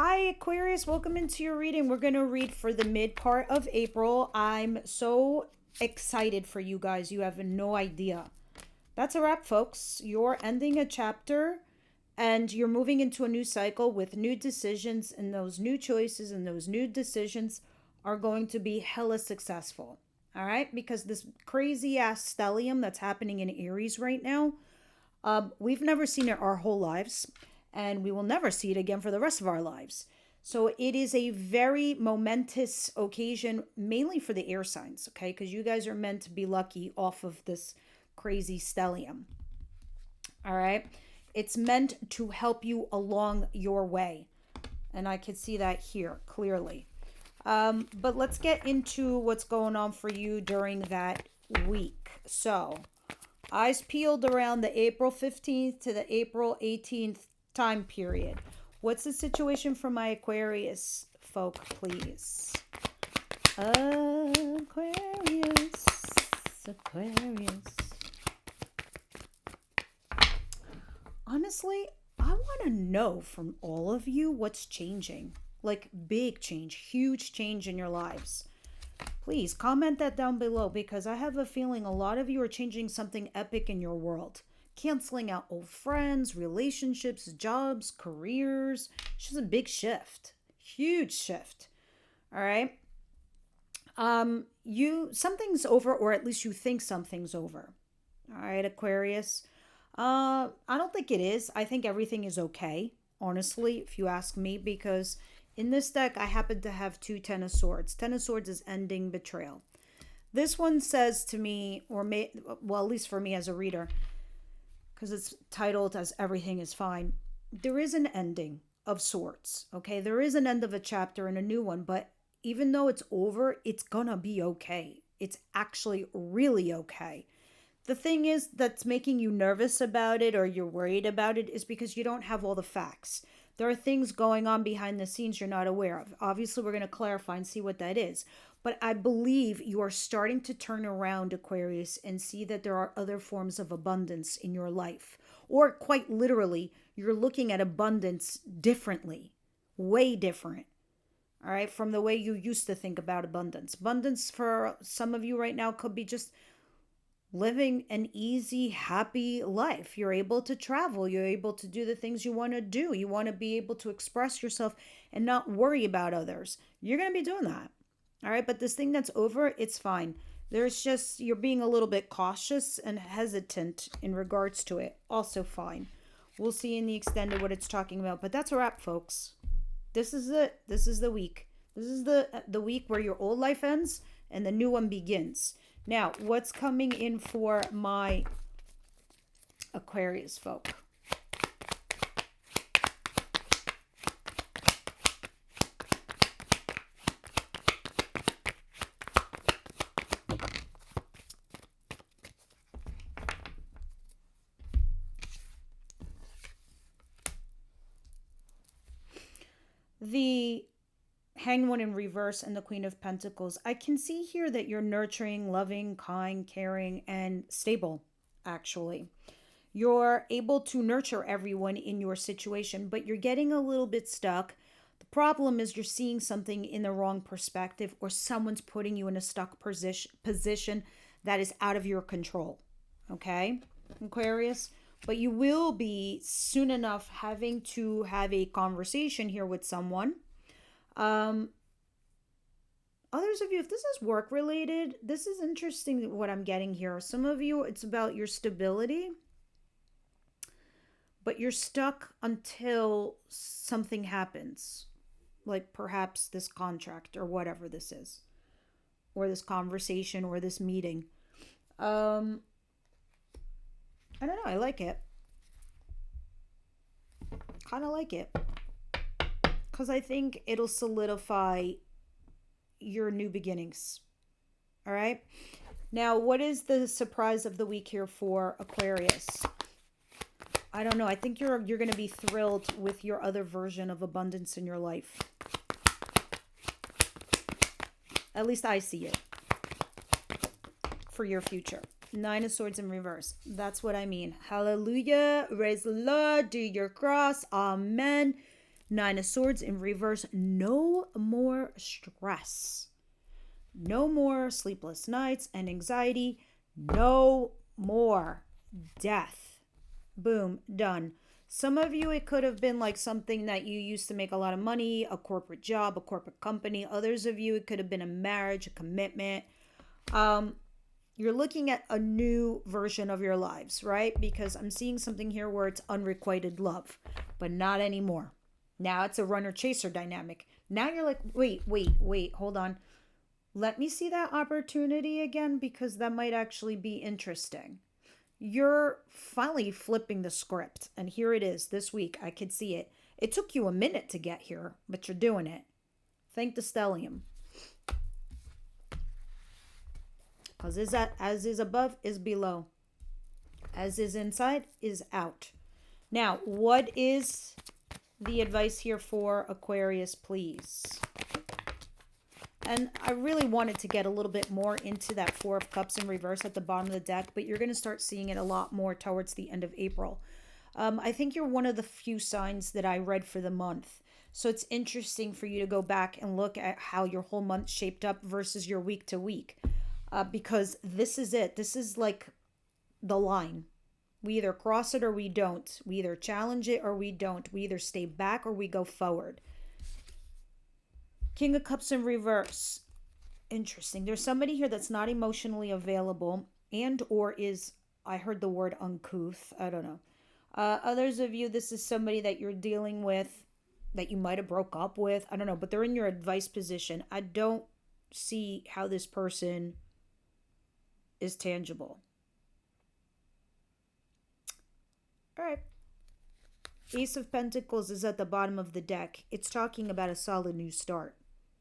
Hi, Aquarius. Welcome into your reading. We're going to read for the mid part of April. I'm so excited for you guys. You have no idea. That's a wrap, folks. You're ending a chapter and you're moving into a new cycle with new decisions, and those new choices and those new decisions are going to be hella successful. All right? Because this crazy ass stellium that's happening in Aries right now, we've never seen it our whole lives, and we will never see it again for the rest of our lives. So it is a very momentous occasion, mainly for the air signs, okay? Because you guys are meant to be lucky off of this crazy stellium. All right? It's meant to help you along your way. And I can see that here clearly. But let's get into what's going on for you during that week. So, eyes peeled around the April 15th to the April 18th time period. What's the situation for my Aquarius folk, please? Aquarius. Aquarius. Honestly, I want to know from all of you what's changing. Like big change, huge change in your lives. Please comment that down below, because I have a feeling a lot of you are changing something epic in your world. Canceling out old friends, relationships, jobs, careers. It's just a big shift. Huge shift. All right. Something's over, or at least you think something's over. All right, Aquarius. I don't think it is. I think everything is okay, honestly, if you ask me, because in this deck, I happen to have two Ten of Swords. Ten of Swords is ending betrayal. This one says to me, well, at least for me as a reader, because it's titled as Everything is Fine, there is an ending of sorts, okay? There is an end of a chapter and a new one, but even though it's over, it's gonna be okay. It's actually really okay. The thing is that's making you nervous about it or you're worried about it is because you don't have all the facts. There are things going on behind the scenes you're not aware of. Obviously, we're going to clarify and see what that is. But I believe you are starting to turn around, Aquarius, and see that there are other forms of abundance in your life. Or quite literally, you're looking at abundance differently, way different. All right, from the way you used to think about abundance. Abundance for some of you right now could be just living an easy, happy life. You're able to travel. You're able to do the things you want to do. You want to be able to express yourself and not worry about others. You're going to be doing that. All right. But this thing that's over, it's fine. There's just, you're being a little bit cautious and hesitant in regards to it. Also fine. We'll see in the extended what it's talking about. But that's a wrap, folks. This is it. This is the week. This is the week where your old life ends and the new one begins. Now, what's coming in for my Aquarius folk? The Hanged One in reverse and the Queen of Pentacles. I can see here that you're nurturing, loving, kind, caring, and stable, actually. You're able to nurture everyone in your situation, but you're getting a little bit stuck. The problem is you're seeing something in the wrong perspective, or someone's putting you in a stuck position that is out of your control. Okay, Aquarius? But you will be soon enough having to have a conversation here with someone. Others of you, if this is work related, this is interesting what I'm getting here. Some of you, it's about your stability, but you're stuck until something happens, like perhaps this contract or whatever this is, or this conversation or this meeting. I don't know. I like it. Kind of like it. Because I think it'll solidify your new beginnings. All right. Now, what is the surprise of the week here for Aquarius? I don't know. I think you're going to be thrilled with your other version of abundance in your life. At least I see it for your future. Nine of Swords in reverse. That's what I mean. Hallelujah. Raise the Lord. Do your cross. Amen. Nine of Swords in reverse. No more stress. No more sleepless nights and anxiety. No more death. Boom, done. Some of you, it could have been like something that you used to make a lot of money, a corporate job, a corporate company. Others of you, it could have been a marriage, a commitment. You're looking at a new version of your lives, right? Because I'm seeing something here where it's unrequited love, but not anymore. Now it's a runner chaser dynamic. Now you're like, wait, hold on. Let me see that opportunity again because that might actually be interesting. You're finally flipping the script, and here it is this week. I could see it. It took you a minute to get here, but you're doing it. Thank the stellium. Because as is above is below. As is inside is out. Now, what is the advice here for Aquarius, please? And I really wanted to get a little bit more into that Four of Cups in reverse at the bottom of the deck, but you're going to start seeing it a lot more towards the end of April. I think you're one of the few signs that I read for the month. So it's interesting for you to go back and look at how your whole month shaped up versus your week to week. Because this is it. This is like the line. We either cross it or we don't. We either challenge it or we don't. We either stay back or we go forward. King of Cups in reverse. Interesting. There's somebody here that's not emotionally available and or is, I heard the word uncouth. I don't know. Others of you, this is somebody that you're dealing with that you might have broke up with. I don't know, but they're in your advice position. I don't see how this person is tangible. All right. Ace of Pentacles is at the bottom of the deck. It's talking about a solid new start.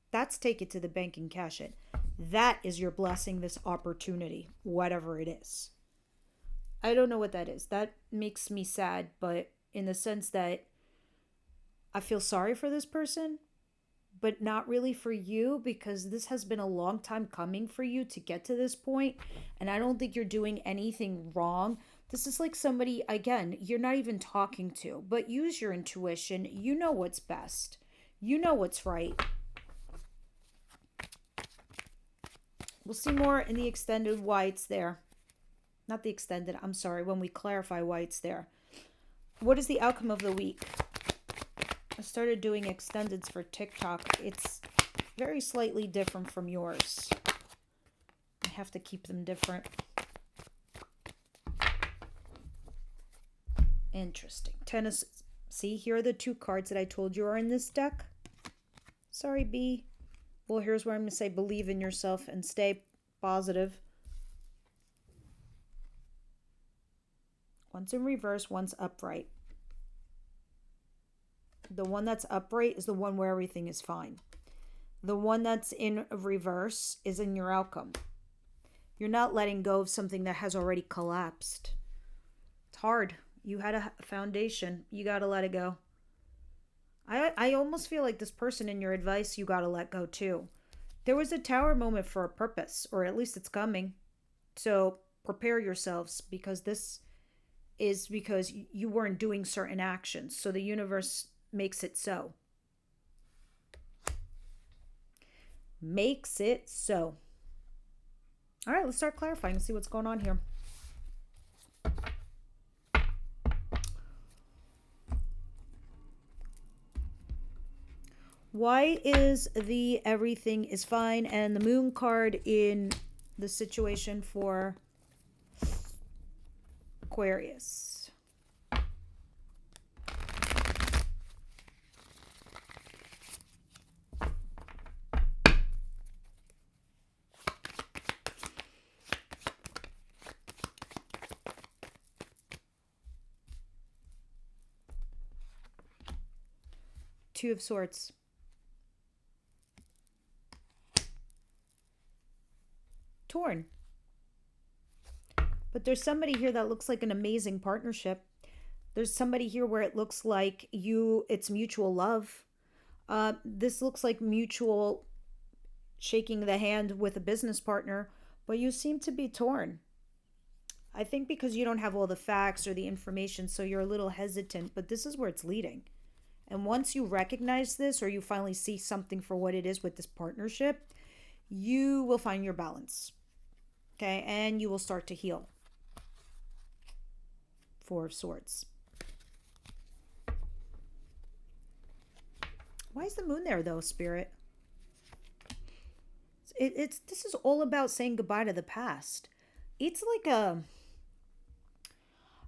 That's take it to the bank and cash it. That is your blessing, this opportunity, whatever it is. I don't know what that is. That makes me sad, but in the sense that I feel sorry for this person, but not really for you, because this has been a long time coming for you to get to this point, and I don't think you're doing anything wrong. This is like somebody, again, you're not even talking to, but use your intuition. You know what's best. You know what's right. We'll see more in the extended why it's there. Not the extended, I'm sorry, when we clarify why it's there. What is the outcome of the week? I started doing extendeds for TikTok. It's very slightly different from yours. I have to keep them different. Interesting. Tennis. See, here are the two cards that I told you are in this deck. Sorry, B. Well, here's where I'm going to say believe in yourself and stay positive. One's in reverse, one's upright. The one that's upright is the one where everything is fine. The one that's in reverse is in your outcome. You're not letting go of something that has already collapsed. It's hard. You had a foundation. You got to let it go. I almost feel like this person in your advice, you got to let go too. There was a tower moment for a purpose, or at least it's coming. So prepare yourselves, because this is because you weren't doing certain actions. So the universe makes it so. Makes it so. All right, let's start clarifying and see what's going on here. Why is the everything is fine and the moon card in the situation for Aquarius? Two of Swords. Torn. But there's somebody here that looks like an amazing partnership. There's somebody here where it looks like it's mutual love. This looks like mutual shaking the hand with a business partner, but you seem to be torn. I think because you don't have all the facts or the information, so you're a little hesitant, but this is where it's leading. And once you recognize this, or you finally see something for what it is with this partnership, you will find your balance. Okay. And you will start to heal. Four of Swords. Why is the moon there though, Spirit? It's this is all about saying goodbye to the past. It's like a,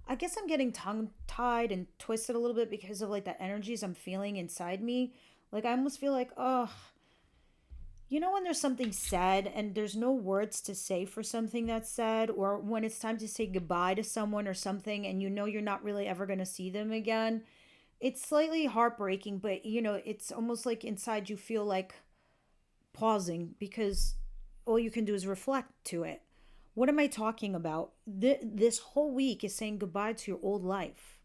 I guess I'm getting tongue tied and twisted a little bit because of like the energies I'm feeling inside me. Like I almost feel like, oh, you know, when there's something said and there's no words to say for something that's said, or when it's time to say goodbye to someone or something and you know you're not really ever going to see them again, it's slightly heartbreaking, but you know, it's almost like inside you feel like pausing because all you can do is reflect to it. What am I talking about? This whole week is saying goodbye to your old life.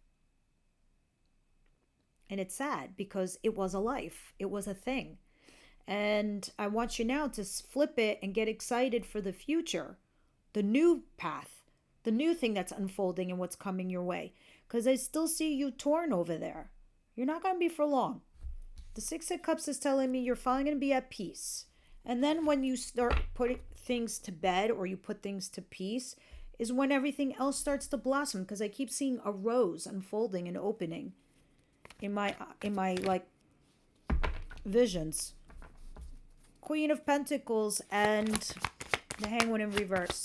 And it's sad because it was a life, it was a thing. And I want you now to flip it and get excited for the future, the new path, the new thing that's unfolding and what's coming your way. Because I still see you torn over there. You're not going to be for long. The Six of Cups is telling me you're finally going to be at peace. And then when you start putting things to bed or you put things to peace is when everything else starts to blossom, because I keep seeing a rose unfolding and opening in my like visions. Queen of Pentacles and the Hangman in reverse.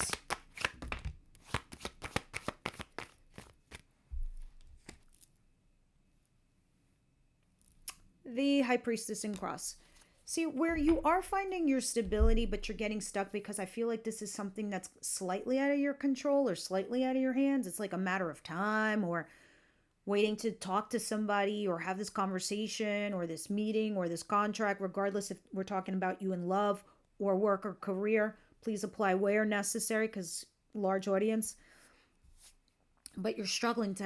The High Priestess in cross. See, where you are finding your stability, but you're getting stuck because I feel like this is something that's slightly out of your control or slightly out of your hands. It's like a matter of time or waiting to talk to somebody or have this conversation or this meeting or this contract, regardless if we're talking about you in love or work or career. Please apply where necessary because large audience. But you're struggling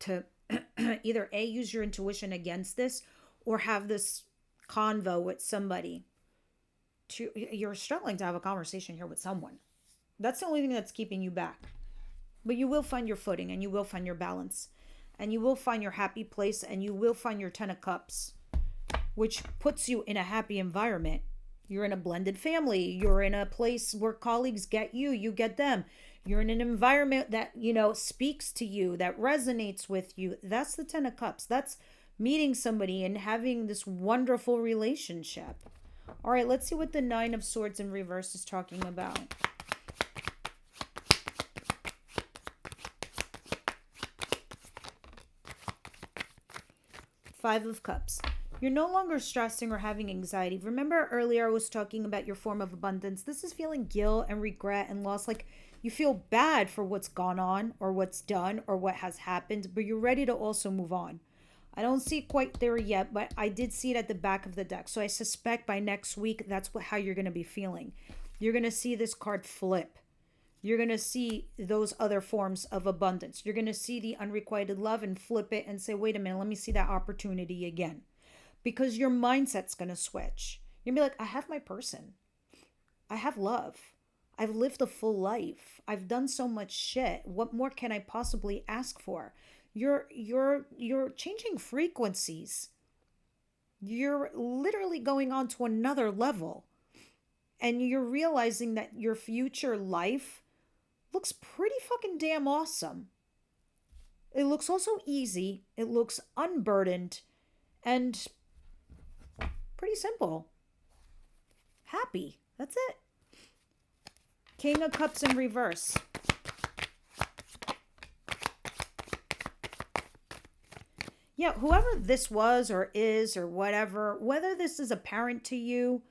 to either A, use your intuition against this or have this convo with somebody. You're struggling to have a conversation here with someone. That's the only thing that's keeping you back. But you will find your footing and you will find your balance. And you will find your happy place and you will find your Ten of Cups, which puts you in a happy environment. You're in a blended family. You're in a place where colleagues get you, you get them. You're in an environment that, you know, speaks to you, that resonates with you. That's the Ten of Cups. That's meeting somebody and having this wonderful relationship. All right, let's see what the Nine of Swords in reverse is talking about. Five of Cups. You're no longer stressing or having anxiety. Remember earlier I was talking about your form of abundance. This is feeling guilt and regret and loss. Like you feel bad for what's gone on or what's done or what has happened, but you're ready to also move on. I don't see it quite there yet, but I did see it at the back of the deck. So I suspect by next week, that's how you're going to be feeling. You're going to see this card flip. You're going to see those other forms of abundance. You're going to see the unrequited love and flip it and say, wait a minute, let me see that opportunity again. Because your mindset's going to switch. You're going to be like, I have my person. I have love. I've lived a full life. I've done so much shit. What more can I possibly ask for? You're changing frequencies. You're literally going on to another level. And you're realizing that your future life looks pretty fucking damn awesome. It looks also easy. It looks unburdened and pretty simple. Happy. That's it. King of Cups in reverse. Yeah, whoever this was or is or whatever, whether this is a parent to you,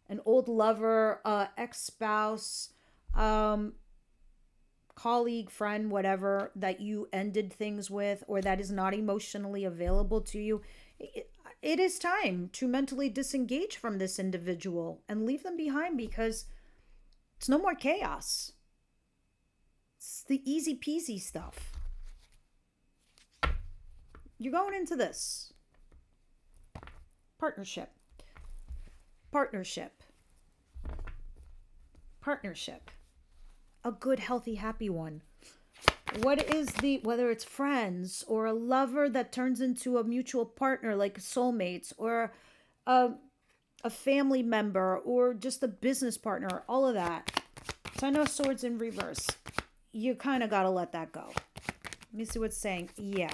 an old lover, ex-spouse, colleague, friend, whatever, that you ended things with or that is not emotionally available to you, it is time to mentally disengage from this individual and leave them behind because it's no more chaos. It's the easy peasy stuff. You're going into this. Partnership. Partnership. Partnership. A good, healthy, happy one. What is whether it's friends or a lover that turns into a mutual partner, like soulmates, or a, a family member, or just a business partner, all of that. Ten of Swords in reverse. You kind of got to let that go. Let me see what's saying. Yeah.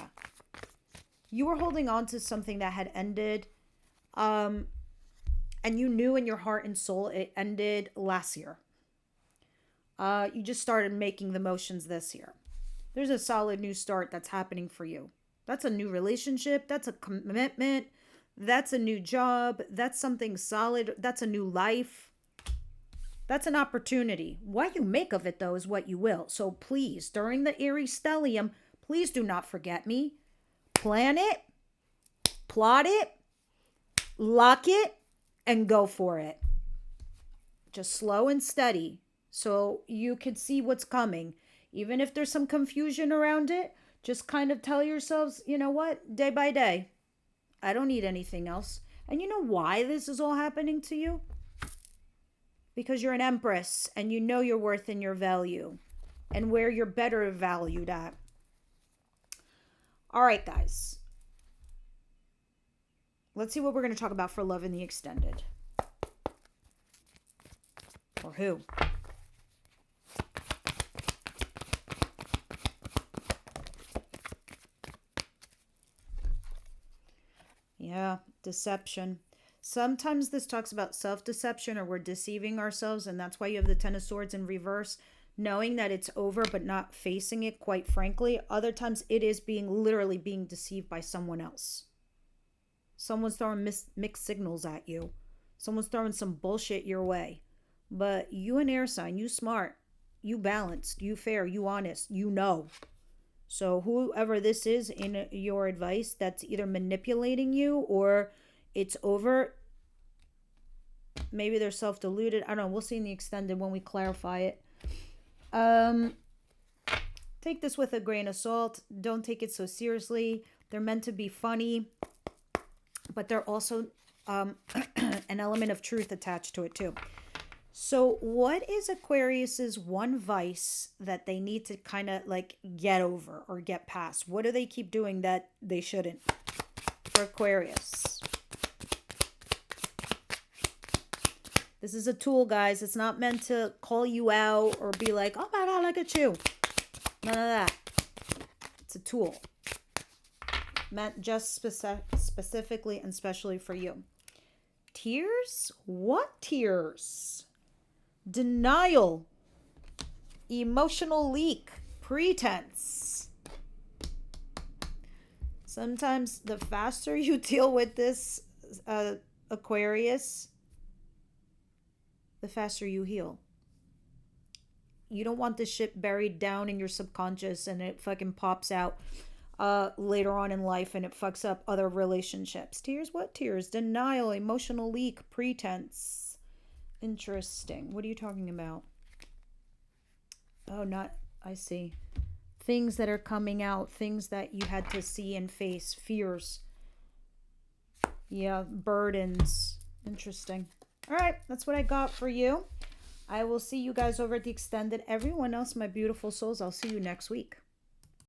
You were holding on to something that had ended. And you knew in your heart and soul it ended last year. You just started making the motions this year. There's a solid new start that's happening for you. That's a new relationship. That's a commitment. That's a new job. That's something solid. That's a new life. That's an opportunity. What you make of it, though, is what you will. So please, during the Aries stellium, please do not forget me. Plan it, plot it, lock it, and go for it. Just slow and steady so you can see what's coming. Even if there's some confusion around it, just kind of tell yourselves, you know what, day by day, I don't need anything else. And you know why this is all happening to you? Because you're an empress and you know your worth and your value and where you're better valued at. All right, guys. Let's see what we're going to talk about for love in the extended. Or who? Yeah, deception. Sometimes this talks about self-deception, or we're deceiving ourselves, and that's why you have the Ten of Swords in reverse, knowing that it's over but not facing it, quite frankly. Other times it is literally being deceived by someone else. Someone's throwing mixed signals at you. Someone's throwing some bullshit your way. But you an air sign, you smart, you balanced, you fair, you honest, you know. So whoever this is in your advice that's either manipulating you or it's over, maybe they're self-deluded. I don't know. We'll see in the extended when we clarify it. Take this with a grain of salt. Don't take it so seriously. They're meant to be funny, but they're also an element of truth attached to it too. So what is Aquarius's one vice that they need to kind of like get over or get past? What do they keep doing that they shouldn't? For Aquarius. This is a tool, guys. It's not meant to call you out or be like, oh my God, look at you. None of that. It's a tool. Meant just specifically and specially for you. Tears? What tears? Denial, emotional leak, pretense. Sometimes the faster you deal with this, Aquarius, the faster you heal. You don't want this shit buried down in your subconscious and it fucking pops out later on in life and it fucks up other relationships. Tears? What tears? Denial, emotional leak, pretense. Interesting. What are you talking about? Oh, I see. Things that are coming out, things that you had to see and face, fears. Yeah, burdens. Interesting. All right, that's what I got for you. I will see you guys over at the extended. Everyone else, my beautiful souls, I'll see you next week.